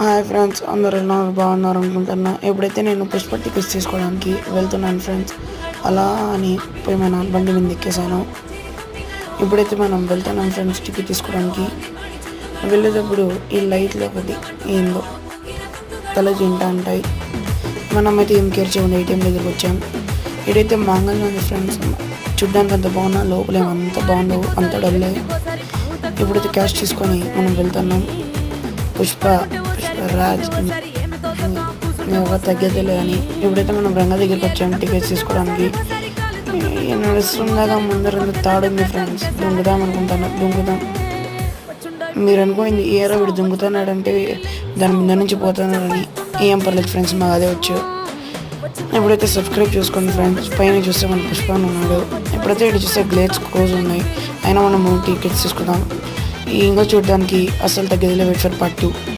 Hi friends, అందరూ బాగున్నారు అనుకుంటున్నా. ఎప్పుడైతే నేను పుష్ప టికెట్స్ తీసుకోవడానికి వెళ్తున్నాను ఫ్రెండ్స్, అలా అని పోయి మన బండి మీద ఎక్కేసాను. ఇప్పుడైతే మనం వెళ్తున్నాం ఫ్రెండ్స్ టికెట్ తీసుకోవడానికి. వెళ్ళేటప్పుడు ఈ లైట్లో ఒకటి ఏందో తల తింటా ఉంటాయి. మనమైతే ఏం కేర్ చేయకుండా ఏటీఎం దగ్గరికి వచ్చాం. ఇదైతే మాంగళ్యం ఉంది ఫ్రెండ్స్. చూడ్డానికి అంత బాగున్నా లోపల ఏమంత బాగుందో అంత డల్లే. ఇప్పుడైతే క్యాష్ తీసుకొని మనం వెళ్తున్నాం. పుష్ప రాజ్ తగ్గేదిలే అని ఇప్పుడైతే మనం రంగ దగ్గరికి వచ్చాము టికెట్స్ తీసుకోవడానికి. నడుస్తుండగా ముందర తాడుంది ఫ్రెండ్స్, దుంగుదాం అనుకుంటాను. దుంగుదాం మీరు అనుకోండి ఏరో వీడు దుంగుతున్నాడంటే దాని మీద నుంచి పోతున్నాడని. ఏం పర్లేదు ఫ్రెండ్స్, మాకు అదే వచ్చు. ఎప్పుడైతే సబ్స్క్రైబ్ చేసుకోండి ఫ్రెండ్స్. పైన చూస్తే మన పుష్ప ఉన్నాడు. ఎప్పుడైతే ఇటు చూస్తే గ్లేట్స్ క్లోజ్ ఉన్నాయి, అయినా మనం టికెట్స్ తీసుకుందాం. ఇంకా చూడడానికి అసలు తగ్గేదిలే. Wait for part 2.